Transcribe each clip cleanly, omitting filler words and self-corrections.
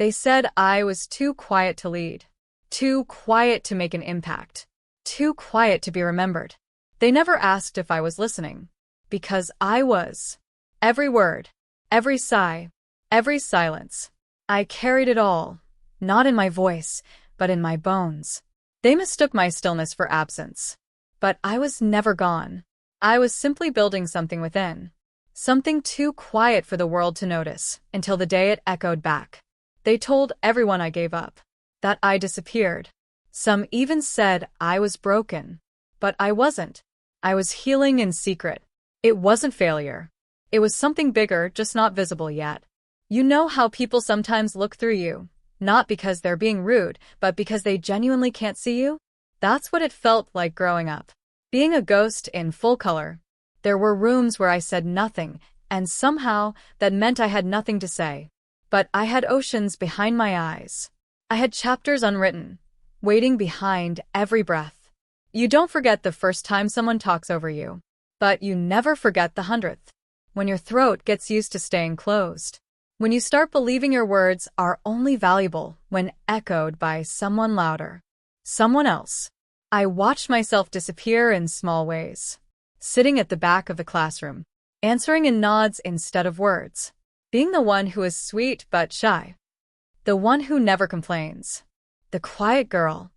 They said I was too quiet to lead, too quiet to make an impact, too quiet to be remembered. They never asked if I was listening, because I was. Every word, every sigh, every silence. I carried it all, not in my voice, but in my bones. They mistook my stillness for absence. But I was never gone. I was simply building something within. Something too quiet for the world to notice, until the day it echoed back. They told everyone I gave up, that I disappeared. Some even said I was broken. But I wasn't. I was healing in secret. It wasn't failure. It was something bigger, just not visible yet. You know how people sometimes look through you, not because they're being rude, but because they genuinely can't see you? That's what it felt like growing up. Being a ghost in full color. There were rooms where I said nothing, and somehow that meant I had nothing to say. But I had oceans behind my eyes. I had chapters unwritten, waiting behind every breath. You don't forget the first time someone talks over you, but you never forget the 100th. When your throat gets used to staying closed. When you start believing your words are only valuable when echoed by someone louder. Someone else. I watched myself disappear in small ways. Sitting at the back of the classroom, answering in nods instead of words. Being the one who is sweet but shy. The one who never complains. The quiet girl.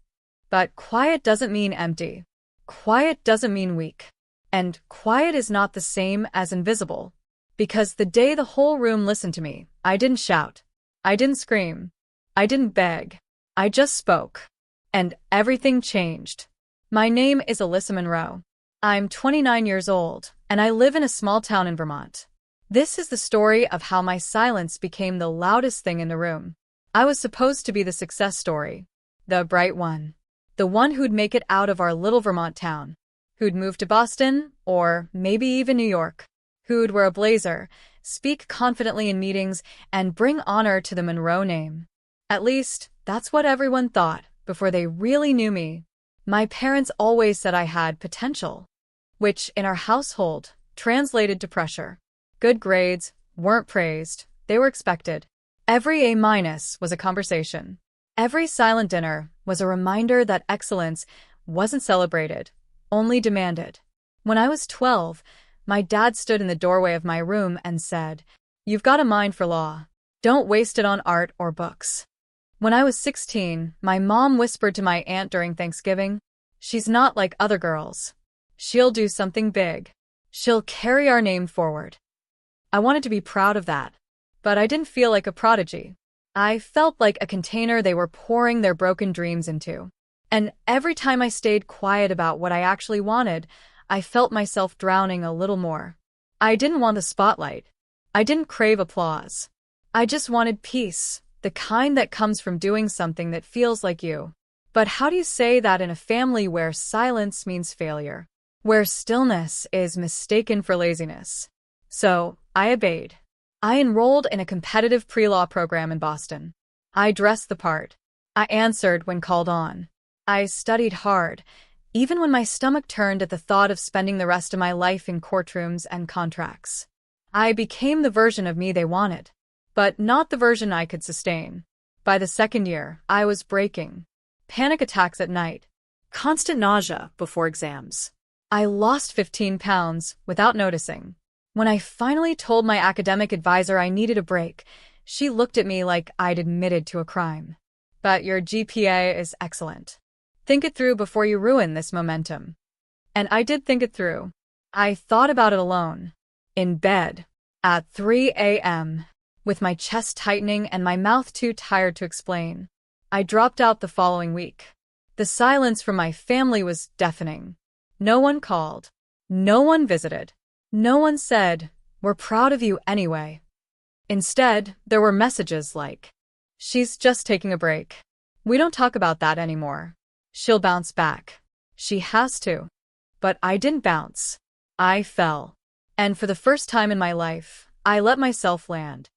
But quiet doesn't mean empty. Quiet doesn't mean weak. And quiet is not the same as invisible. Because the day the whole room listened to me, I didn't shout. I didn't scream. I didn't beg. I just spoke. And everything changed. My name is Alyssa Monroe. I'm 29 years old, and I live in a small town in Vermont. This is the story of how my silence became the loudest thing in the room. I was supposed to be the success story. The bright one. The one who'd make it out of our little Vermont town. Who'd move to Boston, or maybe even New York. Who'd wear a blazer, speak confidently in meetings, and bring honor to the Monroe name. At least, that's what everyone thought before they really knew me. My parents always said I had potential, which in our household translated to pressure. Good grades weren't praised, they were expected. Every A- was a conversation. Every silent dinner was a reminder that excellence wasn't celebrated, only demanded. When I was 12, my dad stood in the doorway of my room and said, "You've got a mind for law. Don't waste it on art or books." When I was 16, my mom whispered to my aunt during Thanksgiving, "She's not like other girls. She'll do something big. She'll carry our name forward." I wanted to be proud of that, but I didn't feel like a prodigy. I felt like a container they were pouring their broken dreams into. And every time I stayed quiet about what I actually wanted, I felt myself drowning a little more. I didn't want the spotlight. I didn't crave applause. I just wanted peace, the kind that comes from doing something that feels like you. But how do you say that in a family where silence means failure? Where stillness is mistaken for laziness? So, I obeyed. I enrolled in a competitive pre-law program in Boston. I dressed the part. I answered when called on. I studied hard, even when my stomach turned at the thought of spending the rest of my life in courtrooms and contracts. I became the version of me they wanted, but not the version I could sustain. By the second year, I was breaking. Panic attacks at night. Constant nausea before exams. I lost 15 pounds without noticing. When I finally told my academic advisor I needed a break, she looked at me like I'd admitted to a crime. "But your GPA is excellent. Think it through before you ruin this momentum." And I did think it through. I thought about it alone. In bed. At 3 a.m. With my chest tightening and my mouth too tired to explain. I dropped out the following week. The silence from my family was deafening. No one called. No one visited. No one said, "We're proud of you anyway." Instead, there were messages like, "She's just taking a break. We don't talk about that anymore. She'll bounce back. She has to." But I didn't bounce. I fell. And for the first time in my life, I let myself land.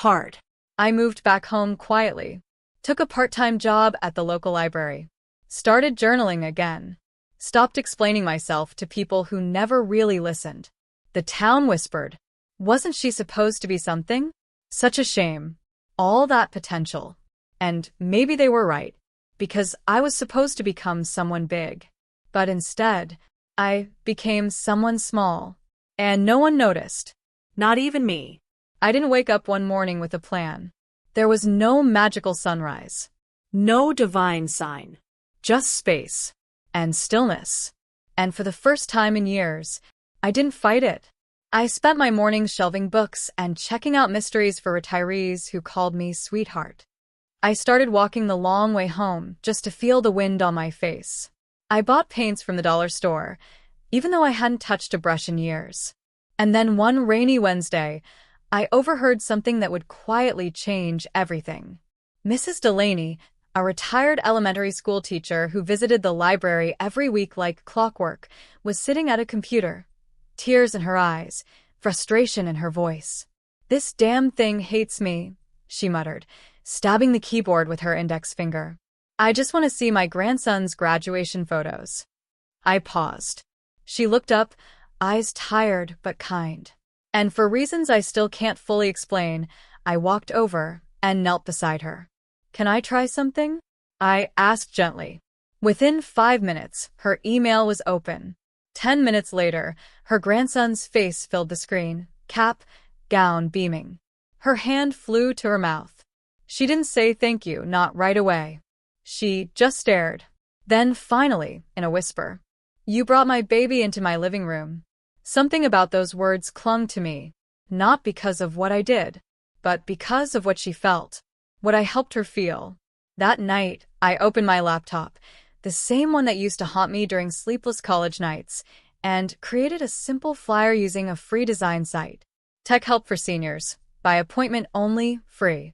Hard. I moved back home quietly. Took a part-time job at the local library. Started journaling again. Stopped explaining myself to people who never really listened. The town whispered, "Wasn't she supposed to be something? Such a shame." All that potential. And maybe they were right, because I was supposed to become someone big. But instead, I became someone small. And no one noticed. Not even me. I didn't wake up one morning with a plan. There was no magical sunrise. No divine sign. Just space. And stillness. And for the first time in years, I didn't fight it. I spent my mornings shelving books and checking out mysteries for retirees who called me sweetheart. I started walking the long way home just to feel the wind on my face. I bought paints from the dollar store, even though I hadn't touched a brush in years. And then one rainy Wednesday, I overheard something that would quietly change everything. Mrs. Delaney, a retired elementary school teacher who visited the library every week like clockwork, was sitting at a computer. Tears in her eyes, frustration in her voice. "This damn thing hates me," she muttered, stabbing the keyboard with her index finger. "I just want to see my grandson's graduation photos." I paused. She looked up, eyes tired but kind. And for reasons I still can't fully explain, I walked over and knelt beside her. "Can I try something?" I asked gently. Within 5 minutes, her email was open. 10 minutes later, her grandson's face filled the screen, cap, gown beaming. Her hand flew to her mouth. She didn't say thank you, not right away. She just stared. Then finally, in a whisper, "You brought my baby into my living room." Something about those words clung to me, not because of what I did, but because of what she felt, what I helped her feel. That night, I opened my laptop, the same one that used to haunt me during sleepless college nights, and created a simple flyer using a free design site. Tech Help for Seniors, by appointment only, free.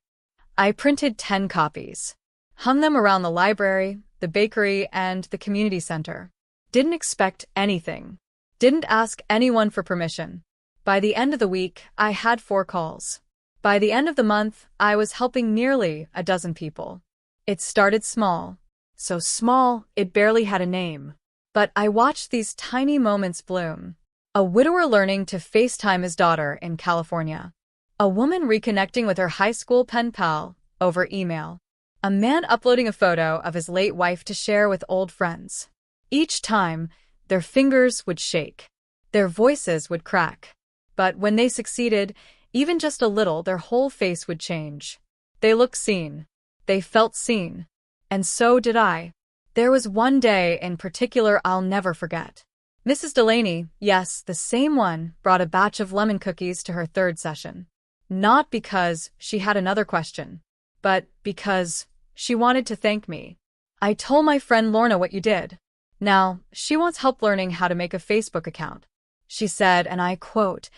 I printed 10 copies, hung them around the library, the bakery, and the community center. Didn't expect anything. Didn't ask anyone for permission. By the end of the week, I had 4 calls. By the end of the month, I was helping nearly a dozen people. It started small. So small, it barely had a name. But I watched these tiny moments bloom. A widower learning to FaceTime his daughter in California. A woman reconnecting with her high school pen pal over email. A man uploading a photo of his late wife to share with old friends. Each time, their fingers would shake. Their voices would crack. But when they succeeded, even just a little, their whole face would change. They looked seen. They felt seen. And so did I. There was one day in particular I'll never forget. Mrs. Delaney, yes, the same one, brought a batch of lemon cookies to her 3rd session. Not because she had another question, but because she wanted to thank me. "I told my friend Lorna what you did. Now, she wants help learning how to make a Facebook account," she said, and I quote,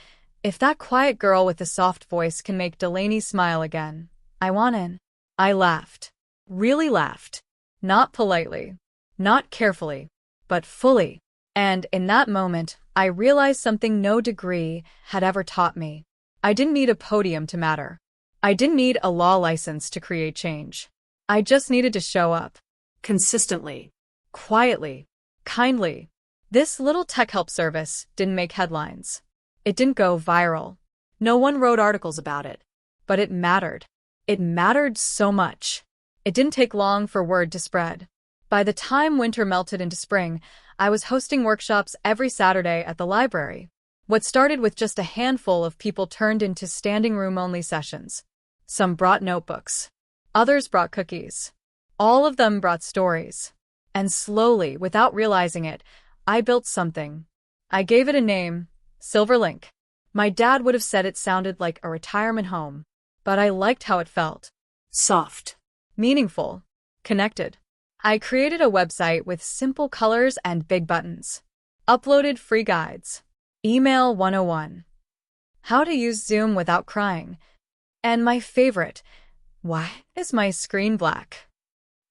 "If that quiet girl with the soft voice can make Delaney smile again, I want in." I laughed. Really laughed. Not politely. Not carefully. But fully. And in that moment, I realized something no degree had ever taught me. I didn't need a podium to matter. I didn't need a law license to create change. I just needed to show up. Consistently. Quietly. Kindly. This little tech help service didn't make headlines. It didn't go viral. No one wrote articles about it. But it mattered. It mattered so much. It didn't take long for word to spread. By the time winter melted into spring, I was hosting workshops every Saturday at the library. What started with just a handful of people turned into standing room-only sessions. Some brought notebooks. Others brought cookies. All of them brought stories. And slowly, without realizing it, I built something. I gave it a name, Silverlink. My dad would have said it sounded like a retirement home, but I liked how it felt. Soft. Meaningful. Connected. I created a website with simple colors and big buttons. Uploaded free guides. Email 101. How to use Zoom without crying. And my favorite, why is my screen black?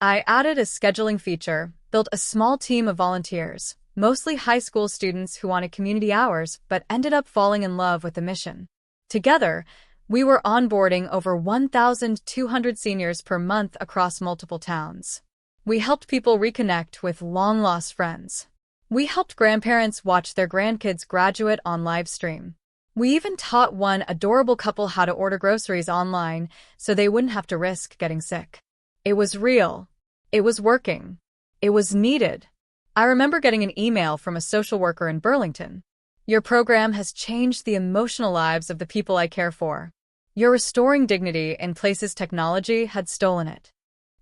I added a scheduling feature, built a small team of volunteers, mostly high school students who wanted community hours but ended up falling in love with the mission. Together, we were onboarding over 1,200 seniors per month across multiple towns. We helped people reconnect with long-lost friends. We helped grandparents watch their grandkids graduate on live stream. We even taught one adorable couple how to order groceries online so they wouldn't have to risk getting sick. It was real. It was working. It was needed. I remember getting an email from a social worker in Burlington. Your program has changed the emotional lives of the people I care for. You're restoring dignity in places technology had stolen it.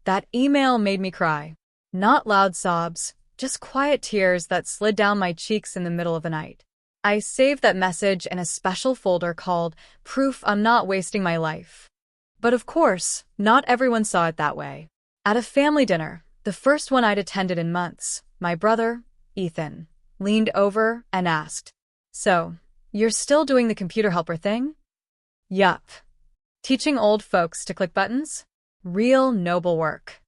That email made me cry. Not loud sobs, just quiet tears that slid down my cheeks in the middle of the night. I saved that message in a special folder called Proof I'm Not Wasting My Life. But of course, not everyone saw it that way. At a family dinner, the first one I'd attended in months, my brother, Ethan, leaned over and asked, "So, you're still doing the computer helper thing?" "Yup. Teaching old folks to click buttons? Real noble work."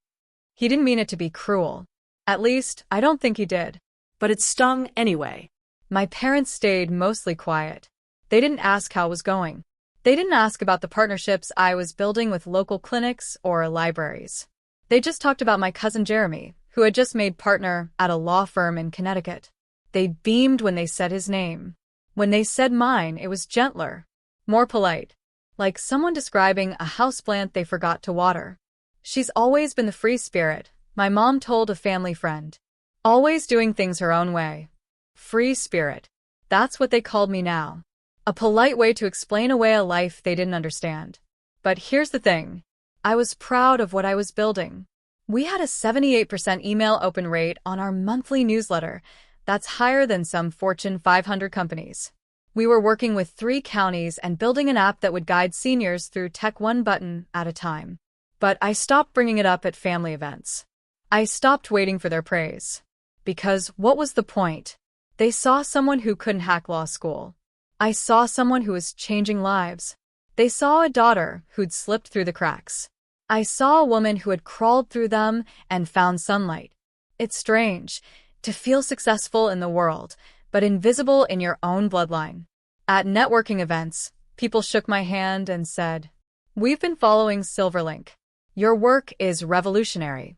He didn't mean it to be cruel. At least, I don't think he did. But it stung anyway. My parents stayed mostly quiet. They didn't ask how it was going. They didn't ask about the partnerships I was building with local clinics or libraries. They just talked about my cousin Jeremy, who had just made partner at a law firm in Connecticut. They beamed when they said his name. When they said mine, it was gentler, more polite, like someone describing a houseplant they forgot to water. "She's always been the free spirit," my mom told a family friend. "Always doing things her own way." Free spirit. That's what they called me now. A polite way to explain away a life they didn't understand. But here's the thing. I was proud of what I was building. We had a 78% email open rate on our monthly newsletter. That's higher than some Fortune 500 companies. We were working with 3 counties and building an app that would guide seniors through tech one button at a time. But I stopped bringing it up at family events. I stopped waiting for their praise. Because what was the point? They saw someone who couldn't hack law school. I saw someone who was changing lives. They saw a daughter who'd slipped through the cracks. I saw a woman who had crawled through them and found sunlight. It's strange to feel successful in the world, but invisible in your own bloodline. At networking events, people shook my hand and said, "We've been following Silverlink. Your work is revolutionary."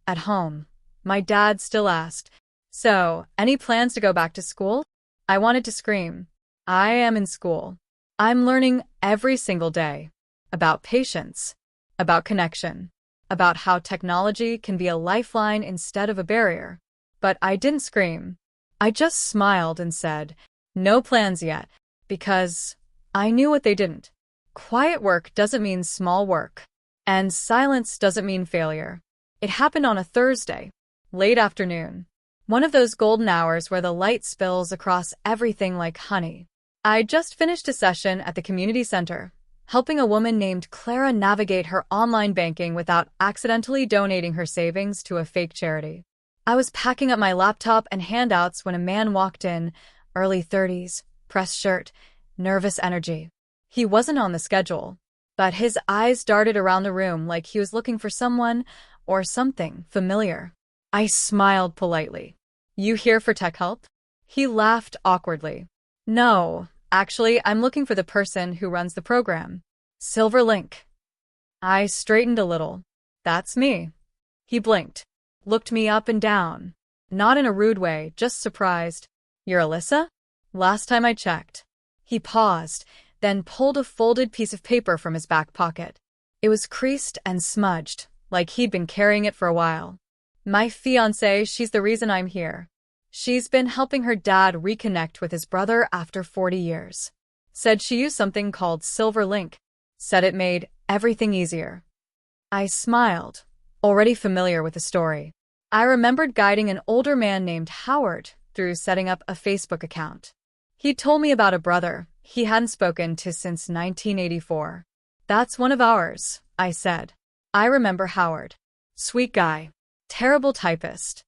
At home, my dad still asked, "So, any plans to go back to school?" I wanted to scream. I am in school. I'm learning every single day. About patience. About connection. About how technology can be a lifeline instead of a barrier. But I didn't scream. I just smiled and said, "No plans yet," because I knew what they didn't. Quiet work doesn't mean small work. And silence doesn't mean failure. It happened on a Thursday, late afternoon. One of those golden hours where the light spills across everything like honey. I'd just finished a session at the community center, helping a woman named Clara navigate her online banking without accidentally donating her savings to a fake charity. I was packing up my laptop and handouts when a man walked in, early 30s, pressed shirt, nervous energy. He wasn't on the schedule, but his eyes darted around the room like he was looking for someone or something familiar. I smiled politely. "You here for tech help?" He laughed awkwardly. "No, actually, I'm looking for the person who runs the program. Silverlink." I straightened a little. "That's me." He blinked, looked me up and down. Not in a rude way, just surprised. "You're Alyssa?" "Last time I checked." He paused, then pulled a folded piece of paper from his back pocket. It was creased and smudged, like he'd been carrying it for a while. "My fiancée, she's the reason I'm here. She's been helping her dad reconnect with his brother after 40 years. Said she used something called Silverlink. Said it made everything easier." I smiled, already familiar with the story. I remembered guiding an older man named Howard through setting up a Facebook account. He told me about a brother he hadn't spoken to since 1984. "That's one of ours," I said. "I remember Howard. Sweet guy. Terrible typist."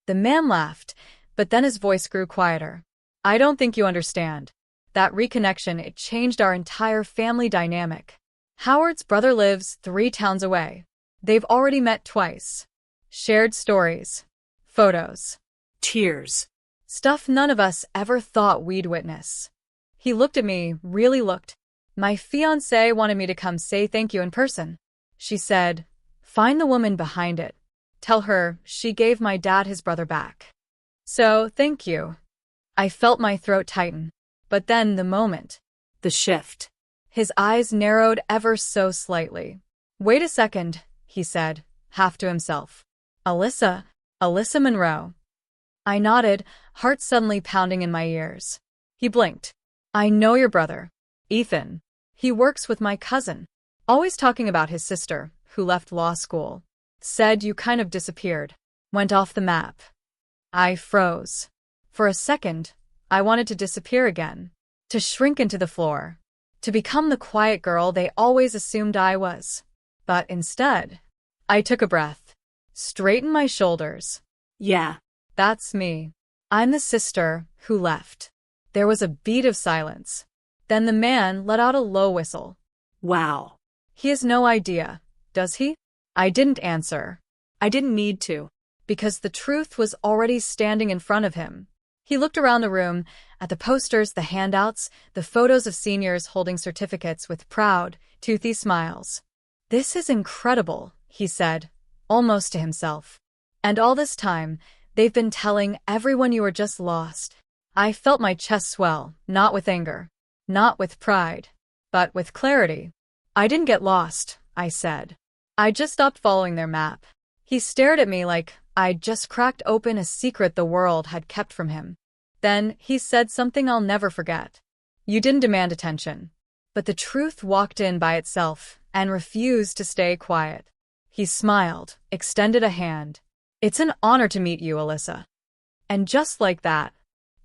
The man laughed, but then his voice grew quieter. "I don't think you understand. That reconnection, it changed our entire family dynamic. Howard's brother lives 3 towns away. They've already met twice. Shared stories. Photos. Tears. Stuff none of us ever thought we'd witness." He looked at me, really looked. "My fiancée wanted me to come say thank you in person. She said, find the woman behind it. Tell her she gave my dad his brother back. So, thank you." I felt my throat tighten. But then the moment, The shift. His eyes narrowed ever so slightly. Wait a second, he said, half to himself. Alyssa Monroe. I nodded, heart suddenly pounding in my ears. He blinked. I know your brother, Ethan. He works with my cousin. Always talking about his sister, who left law school. Said you kind of disappeared. Went off the map. I froze. For a second, I wanted to disappear again. To shrink into the floor. To become the quiet girl they always assumed I was. But instead, I took a breath. Straightened my shoulders. Yeah. That's me. I'm the sister who left. There was a beat of silence. Then the man let out a low whistle. Wow. He has no idea, does he? I didn't answer. I didn't need to. Because the truth was already standing in front of him. He looked around the room, at the posters, the handouts, the photos of seniors holding certificates with proud, toothy smiles. This is incredible, he said, almost to himself. And all this time, they've been telling everyone you were just lost. I felt my chest swell, not with anger, not with pride, but with clarity. I didn't get lost, I said. I just stopped following their map. He stared at me like I'd just cracked open a secret the world had kept from him. Then he said something I'll never forget. You didn't demand attention. But the truth walked in by itself and refused to stay quiet. He smiled, extended a hand. It's an honor to meet you, Alyssa. And just like that,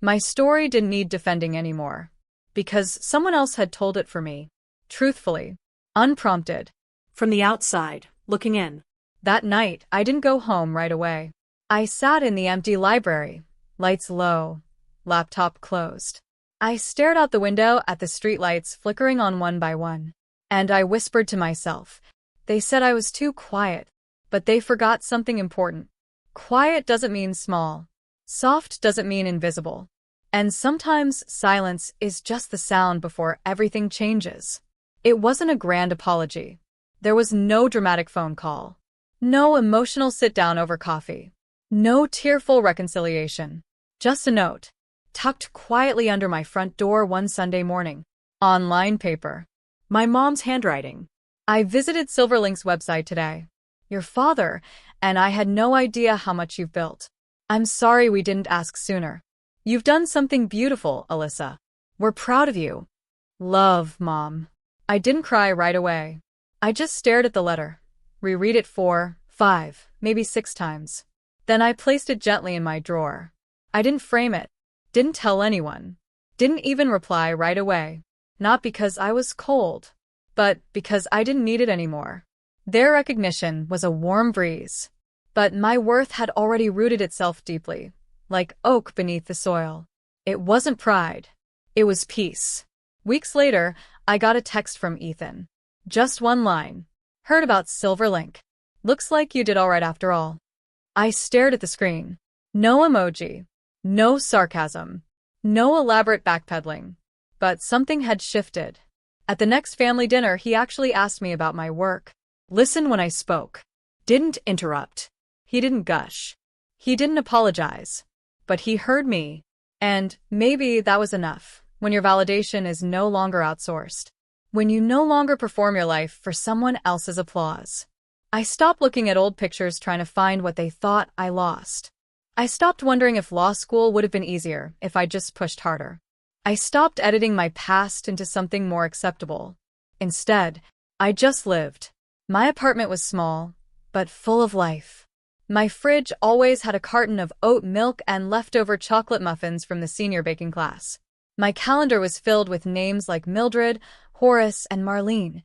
my story didn't need defending anymore. Because someone else had told it for me. Truthfully. Unprompted. From the outside, looking in. That night, I didn't go home right away. I sat in the empty library, lights low, laptop closed. I stared out the window at the streetlights flickering on one by one. And I whispered to myself. They said I was too quiet, but they forgot something important. Quiet doesn't mean small. Soft doesn't mean invisible. And sometimes silence is just the sound before everything changes. It wasn't a grand apology. There was no dramatic phone call. No emotional sit-down over coffee. No tearful reconciliation. Just a note, tucked quietly under my front door one Sunday morning. On lined paper. My mom's handwriting. I visited Silverlink's website today. Your father and I had no idea how much you've built. I'm sorry we didn't ask sooner. You've done something beautiful, Alyssa. We're proud of you. Love, Mom. I didn't cry right away. I just stared at the letter. Reread it 4, 5, maybe 6 times. Then I placed it gently in my drawer. I didn't frame it. Didn't tell anyone. Didn't even reply right away. Not because I was cold, but because I didn't need it anymore. Their recognition was a warm breeze. But my worth had already rooted itself deeply, like oak beneath the soil. It wasn't pride. It was peace. Weeks later, I got a text from Ethan. Just one line. Heard about Silverlink. Looks like you did all right after all. I stared at the screen. No emoji. No sarcasm. No elaborate backpedaling. But something had shifted. At the next family dinner, he actually asked me about my work. Listened when I spoke. Didn't interrupt. He didn't gush. He didn't apologize. But he heard me. And maybe that was enough, when your validation is no longer outsourced. When you no longer perform your life for someone else's applause. I stopped looking at old pictures trying to find what they thought I lost. I stopped wondering if law school would have been easier if I just pushed harder. I stopped editing my past into something more acceptable. Instead, I just lived. My apartment was small, but full of life. My fridge always had a carton of oat milk and leftover chocolate muffins from the senior baking class. My calendar was filled with names like Mildred, Horace, and Marlene,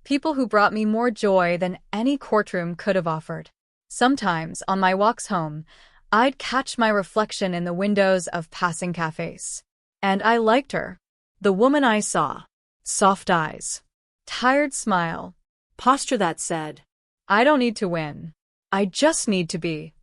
people who brought me more joy than any courtroom could have offered. Sometimes, on my walks home, I'd catch my reflection in the windows of passing cafes. And I liked her. The woman I saw. Soft eyes. Tired smile. Posture that said, I don't need to win. I just need to be.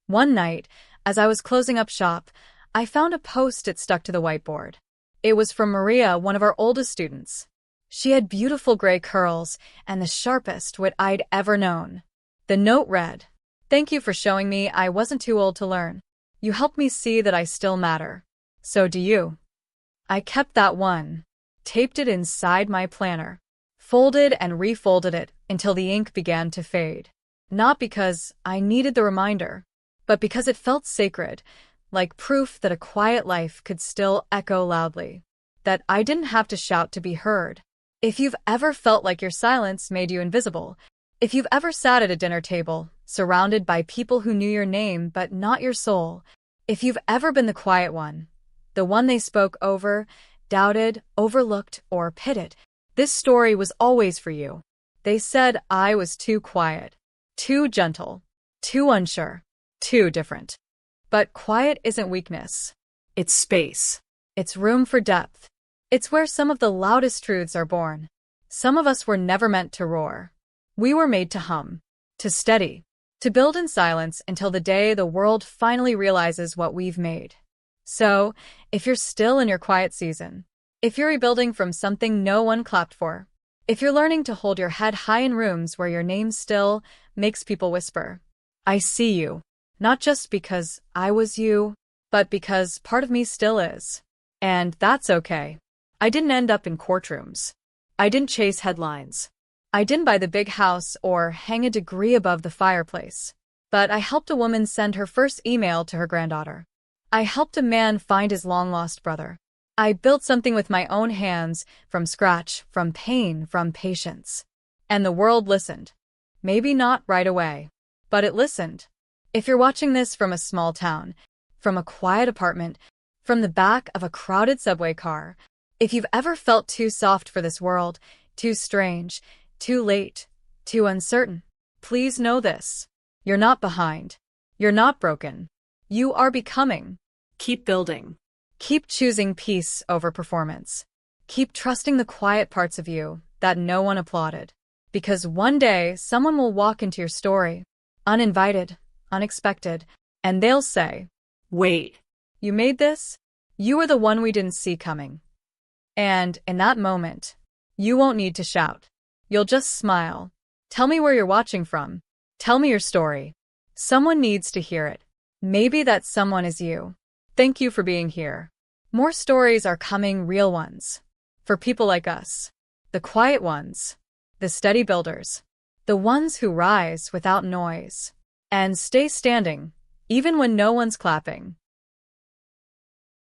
One night, as I was closing up shop, I found a post-it stuck to the whiteboard. It was from Maria, one of our oldest students. She had beautiful gray curls and the sharpest wit I'd ever known. The note read, "Thank you for showing me I wasn't too old to learn. You helped me see that I still matter. So do you." I kept that one. taped it inside my planner, folded and refolded it until the ink began to fade. Not because I needed the reminder, but because it felt sacred, like proof that a quiet life could still echo loudly, that I didn't have to shout to be heard. If you've ever felt like your silence made you invisible, if you've ever sat at a dinner table, surrounded by people who knew your name but not your soul, if you've ever been the quiet one, the one they spoke over, doubted, overlooked, or pitied, this story was always for you. They said I was too quiet, too gentle, too unsure, too different. But quiet isn't weakness. It's space. It's room for depth. It's where some of the loudest truths are born. Some of us were never meant to roar. We were made to hum, to steady, to build in silence until the day the world finally realizes what we've made. So, if you're still in your quiet season, if you're rebuilding from something no one clapped for, if you're learning to hold your head high in rooms where your name still makes people whisper, I see you, not just because I was you, but because part of me still is. And that's okay. I didn't end up in courtrooms. I didn't chase headlines. I didn't buy the big house or hang a degree above the fireplace. But I helped a woman send her first email to her granddaughter. I helped a man find his long-lost brother. I built something with my own hands, from scratch, from pain, from patience. And the world listened. Maybe not right away, but it listened. If you're watching this from a small town, from a quiet apartment, from the back of a crowded subway car, if you've ever felt too soft for this world, too strange, too late, too uncertain, please know this. You're not behind. You're not broken. You are becoming. Keep building. Keep choosing peace over performance. Keep trusting the quiet parts of you that no one applauded. Because one day, someone will walk into your story, uninvited, unexpected, and they'll say, Wait. You made this? You were the one we didn't see coming. And in that moment, you won't need to shout. You'll just smile. Tell me where you're watching from. Tell me your story. Someone needs to hear it. Maybe that someone is you. Thank you for being here. More stories are coming, real ones. For people like us. The quiet ones. The steady builders. The ones who rise without noise. And stay standing, even when no one's clapping.